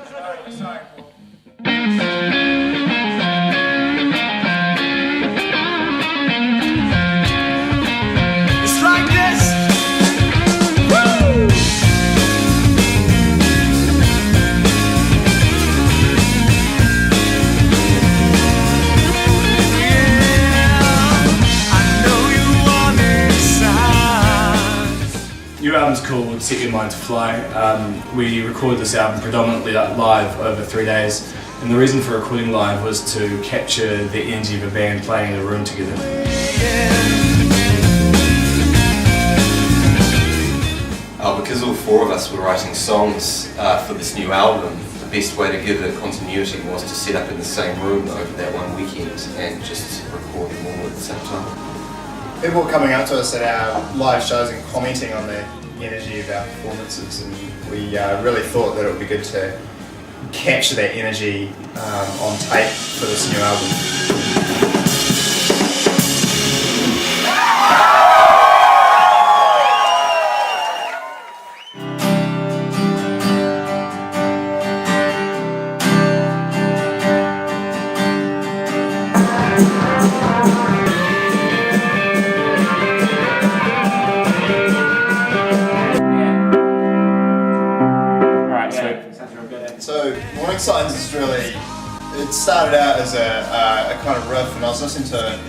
Sorry. It's like this. Woo! New album's called Set Your Mind to Fly. We recorded this album predominantly live over 3 days, and the reason for recording live was to capture the energy of a band playing in a room together. Because all four of us were writing songs for this new album, the best way to give it continuity was to set up in the same room over that one weekend and just record them all at the same time. People were coming up to us at our live shows and commenting on the energy of our performances, and we really thought that it would be good to capture that energy on tape for this new album. So Morning Signs is really, it started out as a kind of riff, and I was listening to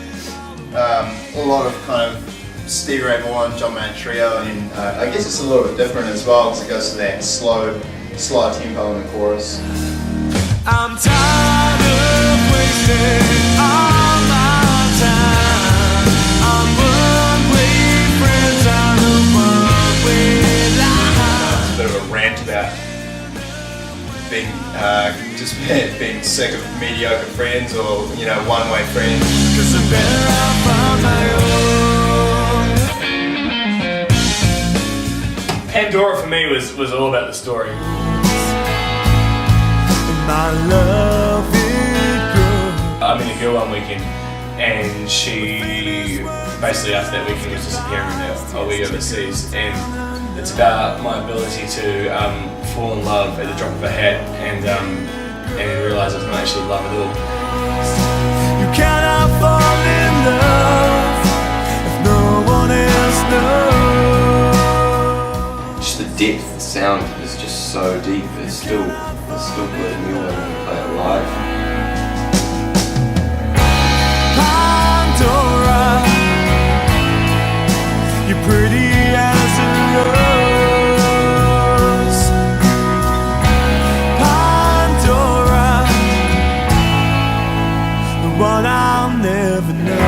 a lot of kind of Stevie Ray Vaughan, John Mayer Trio, and I guess it's a little bit different as well because it goes to that slow tempo in the chorus. I'm tired of wasting all my time. I'm one-way friends on a one-way line. It's a bit of a rant about being sick of mediocre friends, or one-way friends. 'Cause I'm better off on my own. Pandora for me was all about the story. My love is good. I met a girl one weekend, and she basically after that weekend was disappearing a week overseas, and it's about my ability to fall in love at the drop of a hat and realise it's not actually love at all. You cannot fall in love if no one else knows. Just the depth, the sound is just so deep. It's still blows me away when we play it live. Pandora, you're pretty as a rose. Pandora, the one I'll never know.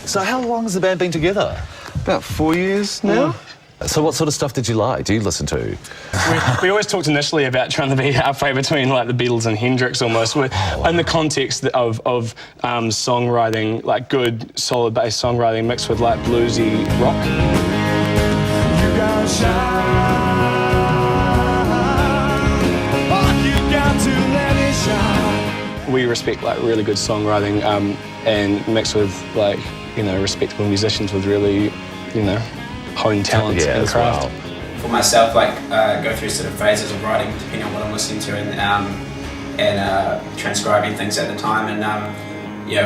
So how long has the band been together? About 4 years now. So what sort of stuff did you like? Do you listen to? We always talked initially about trying to be halfway between like the Beatles and Hendrix almost, in the context of songwriting, like good solid bass songwriting mixed with like bluesy rock. You gotta shine, oh, you got to let it shine. We respect like really good songwriting and mixed with like respectable musicians with really honed talent and craft. Well. For myself, go through sort of phases of writing depending on what I'm listening to and transcribing things at the time. And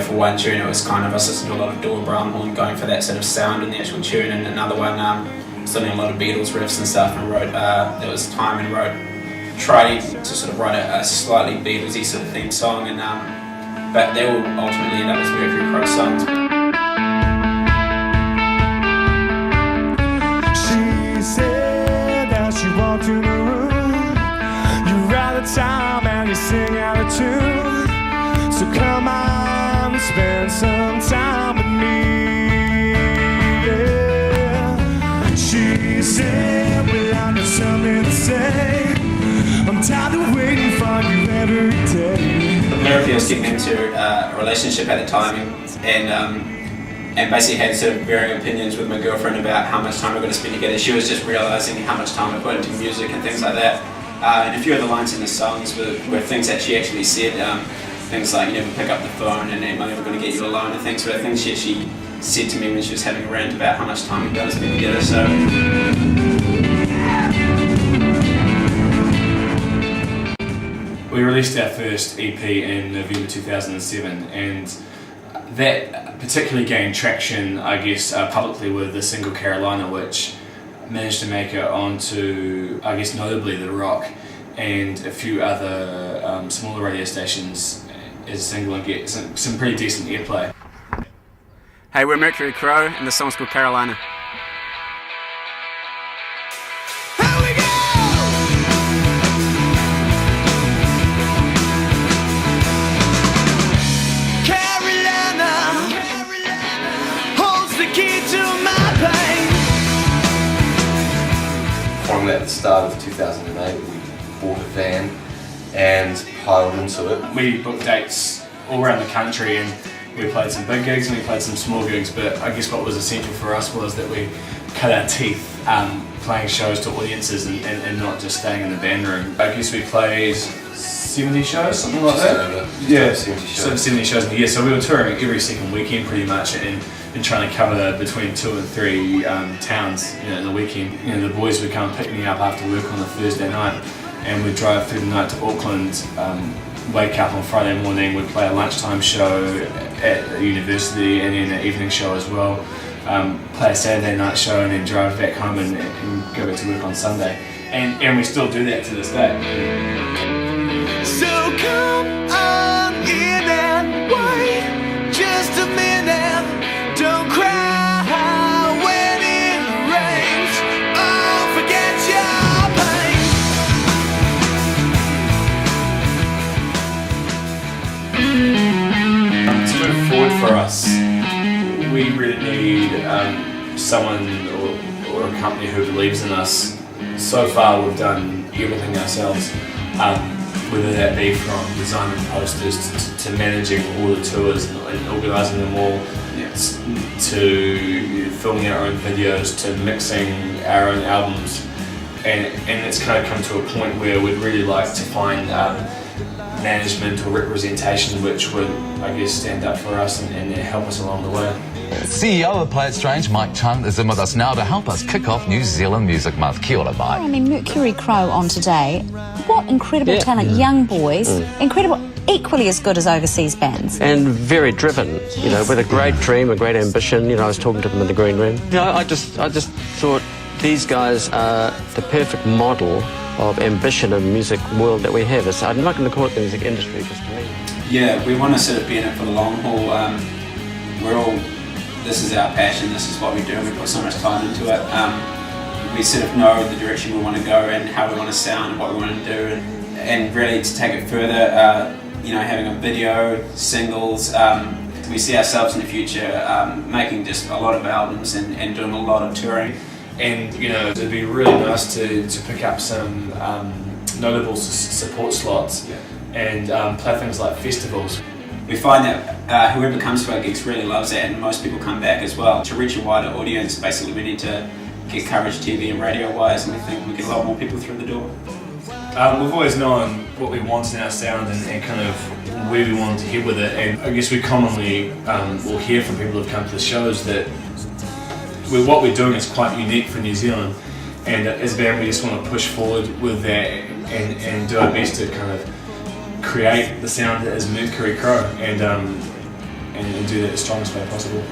for one tune, it was kind of I was listening to a lot of Dora Brownhorn, going for that sort of sound in the actual tune, and another one listening to a lot of Beatles riffs and stuff. And wrote there was time and tried to sort of write a slightly Beatlesy sort of theme song, and but they will ultimately end up as Mercury Crowe songs. She walked in the room, you're out of time and you sing out of tune. So come on and spend some time with me, yeah. She said, well, I got something to say. I'm tired of waiting for you every day. Mercury was getting into a relationship at the time, and basically had sort of varying opinions with my girlfriend about how much time we're going to spend together. She was just realising how much time I put into music and things like that. And a few of the lines in the songs were things that she actually said, things like, you never pick up the phone and am I ever going to get you alone, and things were things she actually said to me when she was having a rant about how much time we've got to spend together. So released our first EP in November 2007, and that particularly gained traction, I guess, publicly with the single Carolina, which managed to make it onto, I guess, notably The Rock and a few other smaller radio stations as a single and get some pretty decent airplay. Hey, we're Mercury Crowe, and the song's called Carolina. From at the start of 2008, we bought a van and piled into it. We booked dates all around the country, and we played some big gigs and we played some small gigs, but I guess what was essential for us was that we cut our teeth playing shows to audiences and not just staying in the band room. I guess we played 70 shows, something like that? Yeah, 70 shows. 70 shows in a year, so we were touring every second weekend pretty much, and trying to cover between 2 and 3 towns, in the weekend. The boys would come pick me up after work on a Thursday night, and we'd drive through the night to Auckland, wake up on Friday morning, we'd play a lunchtime show at the university and then an evening show as well, play a Saturday night show and then drive back home and go back to work on Sunday. And we still do that to this day. So come on in and wait just a minute. Don't cry when it rains. Oh, forget your pain. To move forward for us, we really need someone or a company who believes in us. So far we've done everything ourselves, whether that be from designing posters to managing all the tours and organising them all, to filming our own videos, to mixing our own albums, and it's kind of come to a point where we'd really like to find management or representation which would, I guess, stand up for us and help us along the way. CEO of Play It Strange, Mike Chung, is in with us now to help us kick off New Zealand Music Month. Kia ora, Mike. I mean, Mercury Crowe on today. What incredible talent, young boys, incredible, equally as good as overseas bands. And very driven, with a great dream, a great ambition. I was talking to them in the green room. I just thought these guys are the perfect model of ambition in the music world that we have. I'm not going to call it the music industry, just to me. Yeah, we want to sort of be in it for the long haul. This is our passion, this is what we do, and we put so much time into it. We sort of know the direction we want to go and how we want to sound and what we want to do, and really to take it further, having a video, singles, we see ourselves in the future making just a lot of albums and doing a lot of touring. And it'd be really nice to pick up some notable support slots and play things like festivals. We find that whoever comes to our gigs really loves it, and most people come back as well. To reach a wider audience, basically we need to get coverage TV and radio wise, and we think we get a lot more people through the door. We've always known what we want in our sound and kind of where we want to head with it, and I guess we commonly will hear from people who've come to the shows that what we're doing is quite unique for New Zealand, and as a band we just want to push forward with that and do our best to kind of create the sound that is Mercury Crowe and do that the strongest way possible.